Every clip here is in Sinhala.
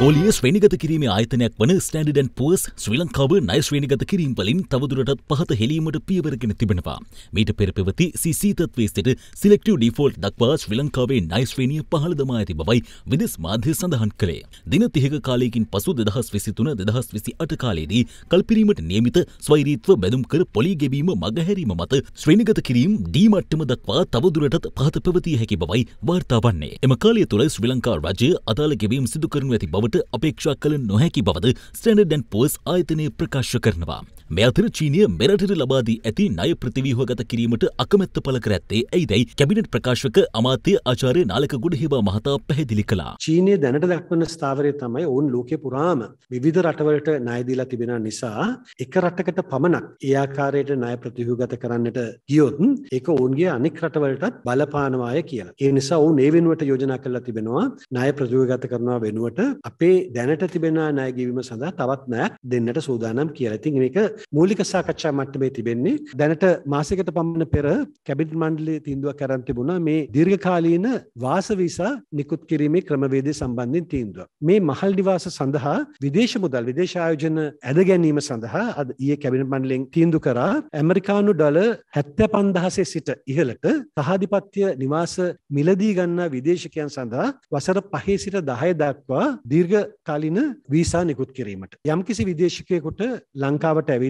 ගෝලීය ශ්‍රේණිගත කිරීමේ ආයතනයක් වන ස්ටෑන්ඩඩ් ඇන්ඩ් පුවර්ස් ශ්‍රී ලංකාව ණය ශ්‍රේණිගත කිරීම වලින් තවදුරටත් පහත හෙළීමට පියවරගෙන තිබෙනවා. මීට පෙර පැවති සීතත්වයේ සිට සිලෙක්ටිව් ඩිෆෝල්ට් දක්වා ශ්‍රී ලංකාවේ ණය ශ්‍රේණිය පහළ දමා ඇති බවයි විදේශ මාධ්‍ය සඳහන් කළේ. දින 30ක කාලයකින් පසු 2023-2028 කාලයේදී කල්පිරීමට නියමිත ස්වෛරීත්ව බැඳුම් කර පොලී ගෙවීම මගහැරීම මත ශ්‍රේණිගත කිරීම ඩී මට්ටම දක්වා තවදුරටත් පහත පැවතිය හැකි බවයි වාර්තා වන්නේ. එම කාලය තුළ ශ්‍රී ලංකා රජය අදාළ ගෙවීම් සිදු කරනු ඇති බවට අපේක්ෂා කළ නොහැකි බවද ස්ටෑන්ඩඩ් ඇන්ඩ් පුවර්ස් ආයතනය ප්‍රකාශ කරනවා. මේ අතර චීනය මෙරටට ලබා දී ඇති ණය ප්‍රතිව්‍යුහගත කිරීමට අකමැත්ත පළ කර ඇත්තේ ඇයිදයි කැබිනට් ප්‍රකාශක අමාත්‍ය ආචාර්ය නාලක ගුඩහේවා මහතා පැහැදිලි කළා. චීනය දැනට දක්වන ස්ථාවරය තමයි ඔවුන් ලෝකේ පුරාම විවිධ රටවලට ණය දීලා තිබෙන නිසා එක රටකට පමණක් ඒ ආකාරයට ණය ප්‍රතිව්‍යුහගත කරන්නට ගියොත් ඒක ඔවුන්ගේ අනෙක් රටවලටත් බලපානවාය කියලා. ඒ නිසා ඔවුන් ඒ වෙනුවට යෝජනා කරලා තිබෙනවා ණය ප්‍රතිව්‍යුහගත කරනවා වෙනුවට අපේ දැනට තිබෙන ණය ගෙවීම සඳහා තවත් ණයක් දෙන්නට සූදානම් කියලා. ඉතින් මේක මූලික සාකච්ඡා මට්ටමේ තිබෙන්නේ. දැනට මාසයකට පමණ පෙර කැබිනට් මණ්ඩලයේ තීන්දුවක් අරන් තිබුණා මේ දීර්ඝකාලීන වාස වීසා නිකුත් කිරීමේ ක්‍රමවේදය සම්බන්ධයෙන් තීන්දුවක්. මේ මහල් නිවාස සඳහා විදේශ මුදල් විදේශ ආයෝජන ඇද ගැනීම සඳහා අද ඊයේ කැබිනට් මණ්ඩලයෙන් තීන්දුව කරා ඇමරිකානු ඩොලර් 75000 සිට ඉහළට සහාධිපත්‍ය නිවාස මිලදී ගන්නා විදේශිකයන් සඳහා වසර 5 සිට 10 දක්වා දීර්ඝකාලීන වීසා නිකුත් කිරීමට. යම්කිසි විදේශිකයෙකුට ලංකාවට ඇවිල්ලා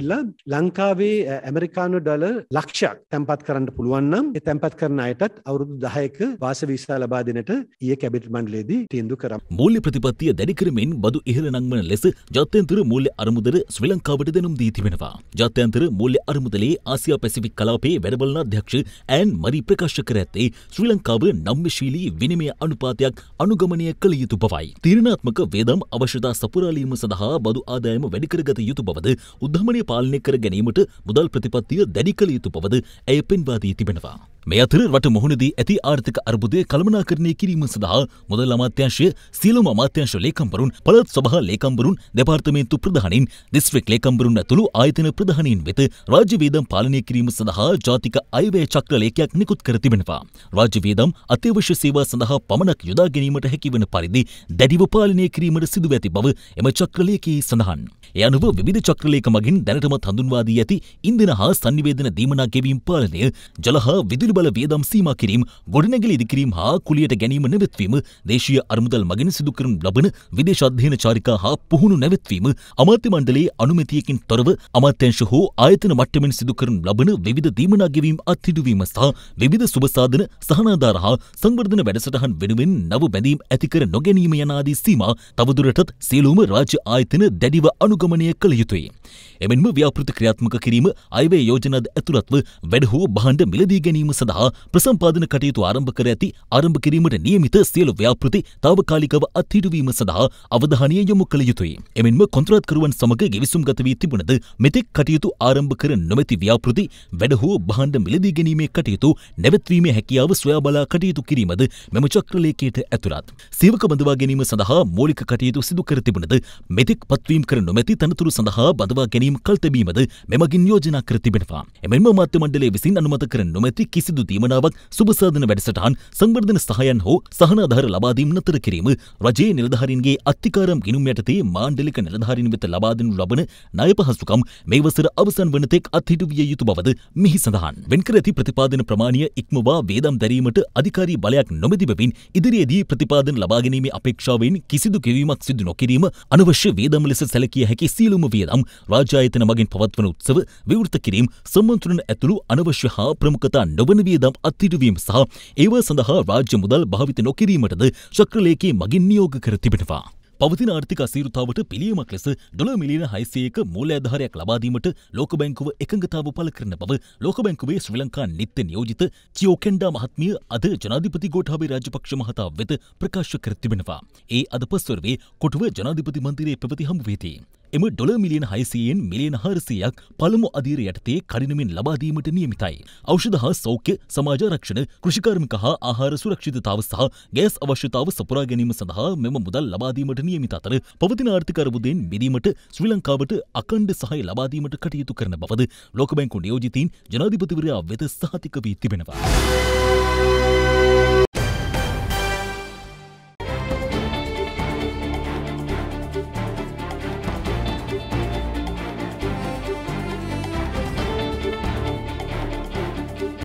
ලංකාවේ ඇමරිකානු ඩොලර් ලක්ෂයක් තැන්පත් කරන්න පුළුවන් නම් ඒ තැන්පත් කරන අයටත් අවුරුදු 10ක වාස වීසා ලබා දෙන්නට ඊයේ කැබිනට් මණ්ඩලයේදී තීන්දුව කරා. මූල්‍ය ප්‍රතිපත්තිය දැඩි කරමින් බදු ඉහළ නංවන ලෙස ජාත්‍යන්තර මූල්‍ය අරමුදල ශ්‍රී ලංකාවට දැනුම් දී තිබෙනවා. ජාත්‍යන්තර මූල්‍ය අරමුදලේ ආසියා පැසිෆික් කලාපයේ වැඩබලන අධ්‍යක්ෂ ඇන් මරි ප්‍රකාශ කර ඇත්තේ ශ්‍රී ලංකාව නම්‍යශීලී විනිමය අනුපාතයක් අනුගමනය කළ යුතු බවයි. තීරණාත්මක වේදම් අවශ්‍යතා සපුරාලීම සඳහා බදු ආදායම වැඩි කරගත යුතු බවද උද්ධමනය පාලනය කර ගැනීමට මුදල් ප්‍රතිපත්තිය දැඩි කළ යුතු බවද ඇය පෙන්වා දී තිබෙනවා. මේ අතර රට මුහුණදී ඇති ආර්ථික අර්බුදය කළමනාකරණය කිරීම සඳහා මුදල් අමාත්‍යාංශය සියලුම අමාත්‍යාංශ ලේකම්වරුන් පළාත් සභා ලේකම්වරුන් දෙපාර්තමේන්තු ප්‍රධානීන් දිස්ත්‍රික් ලේකම්වරුන් ඇතුළු ආයතන ප්‍රධානීන් වෙත රාජ්‍ය වේදම් පාලනය කිරීම සඳහා ජාතික අයවැය චක්‍ර ලේඛයක් නිකුත් කර තිබෙනවා. රාජ්‍ය වේදම් අත්‍යවශ්‍ය සේවා සඳහා පමණක් යොදා ගැනීමට හැකිවන පරිදි දැඩිව පාලනය කිරීමට සිදුව ඇති බව එම චක්‍ර ලේඛයේ සඳහන්. ඒ අනුව විවිධ චක්‍ර ලේඛ මගින් දැනටමත් හඳුන්වා දී ඇති ඉන්ධන හා සංනිවේදන දීමනා ගෙවීම් පාලනය, ජල හා විදුලි බල වියදම් සීමා කිරීම, ගොඩනැගිලි ඉදිකිරීම හා කුලියට ගැනීම නැවැත්වීම, දේශීය අරමුදල් මගින් සිදු කරනු ලබන විදේශ අධ්‍යයන චාරිකා හා පුහුණු නැවැත්වීම, අමාත්‍ය මණ්ඩලයේ අනුමැතියකින් තොරව අමාත්‍යාංශ හෝ ආයතන මට්ටමින් සිදු කරනු ලබන විවිධ දීමනා ගෙවීම් අත්හිටුවීම සහ විවිධ සුබ සාධන සහනාධාර හා සංවර්ධන වැඩසටහන් වෙනුවෙන් නව බැඳීම් ඇති කර නොගැනීම යන ආදී සීමා තවදුරටත් සියලුම රාජ්‍ය ආයතන දැඩිව අනුගමනය කළ යුතුයි. එමෙන්ම ව්‍යාපෘති ක්‍රියාත්මක කිරීම, අයවැය යෝජනාද ඇතුළත්ව වැඩ හෝ භාණ්ඩ මිලදී ගැනීම සඳහා ප්‍රසම්පාදන කටයුතු ආරම්භ කර ඇති ආරම්භ කිරීමට නියමිත සියලු ව්‍යාපෘති තාවකාලිකව අත්හිටුවීම සඳහා අවධානය යොමු කළ යුතුයි. එමෙන්ම කොන්ත්‍රාත්කරුවන් සමග ගෙවිසුම්ගත වී තිබුණද මෙතෙක් කටයුතු ආරම්භ කර නොමැති ව්‍යාපෘති වැඩ හෝ භාණ්ඩ මිලදී ගැනීමේ කටයුතු නැවැත්වීමේ හැකියාව සොයා බලා කටයුතු කිරීමද මෙම චක්‍ර ලේඛයට ඇතුළත්. සේවක බඳවා ගැනීම සඳහා මූලික කටයුතු සිදු කර තිබුණද මෙතෙක් පත්වීම් කර නොමැති තනතුරු සඳහා බඳවා ගැනීම කල් තැබීමද මෙමගින් යෝජනා කර තිබෙනවා. එමෙන්ම අමාත්‍ය මණ්ඩලය විසින් අනුමත කර නොමැති කිසිදු දීමනාවක්, සුබසාධන වැඩසටහන්, සංවර්ධන සහායන් හෝ සහනාධාර ලබා දීම නතර කිරීම, රජයේ නිලධාරීන්ගේ අත්තිකාරම් ගිණුම් යටතේ මාණ්ඩලික නිලධාරීන් වෙත ලබා දෙනු ලබන ණය පහසුකම් මේ වසර අවසන් වන තෙක් අත්හිටුවිය යුතු බවද මෙහි සඳහන්. වෙන්කර ඇති ප්‍රතිපාදන ප්‍රමාණය ඉක්මවා වේදම් දැරීමට අධිකාරී බලයක් නොමැති බැවින් ඉදිරියේදී ප්‍රතිපාදන ලබා ගැනීමේ අපේක්ෂාවෙන් කිසිදු ගෙවීමක් සිදු නොකිරීම, අනවශ්‍ය වේදම් ලෙස සැලකිය හැකි සියලුම වේදම් රාජ්‍ය ආයතන මගින් පවත්වන උත්සව විවෘත කිරීම, සම්මන්ත්‍රණ ඇතුළු අනවශ්‍ය හා ප්‍රමුඛතා නොවන වියදම් අත්හිටුවීම සහ ඒවා සඳහා රාජ්‍ය මුදල් භාවිත නොකිරීමටද චක්‍ර ලේඛයේ මගින් නියෝග කර තිබෙනවා. පවතින ආර්ථික අසීරුතාවට පිළියමක් ලෙස ඩොලර් මිලියන 600ක මූල්‍යාධාරයක් ලබා දීමට ලෝක බැංකුව එකඟතාව පළ කරන බව ලෝක බැංකුවේ ශ්‍රී ලංකා නිත්‍ය නියෝජිත චියෝ කෙන්ඩා මහත්මිය අද ජනාධිපති ගෝඨාභය රාජපක්ෂ මහතා වෙත ප්‍රකාශ කර තිබෙනවා. ඒ අද පස්වරුවේ කොටුව ජනාධිපති මන්දිරයේ පැවති හමුවේදී එම ඩොලර් මිලියන 600න් මිලියන 400ක් පළමු අධීර යටතේ කඩිනමින් ලබා දීමට නියමිතයි. ඖෂධ හා සෞඛ්‍ය, සමාජ ආරක්ෂණ, කෘෂිකාර්මික හා ආහාර සුරක්ෂිතතාව සහ ගෑස් අවශ්‍යතාව සපුරා ගැනීම සඳහා මෙම මුදල් ලබා දීමට නියමිත අතර පවතින ආර්ථික අර්බුදයෙන් මිදීමට ශ්‍රී ලංකාවට අඛණ්ඩ සහාය ලබා දීමට කටයුතු කරන බවද ලෝක බැංකුව නියෝජිතයින් ජනාධිපතිවරයා වෙත සහතික වී තිබෙනවා.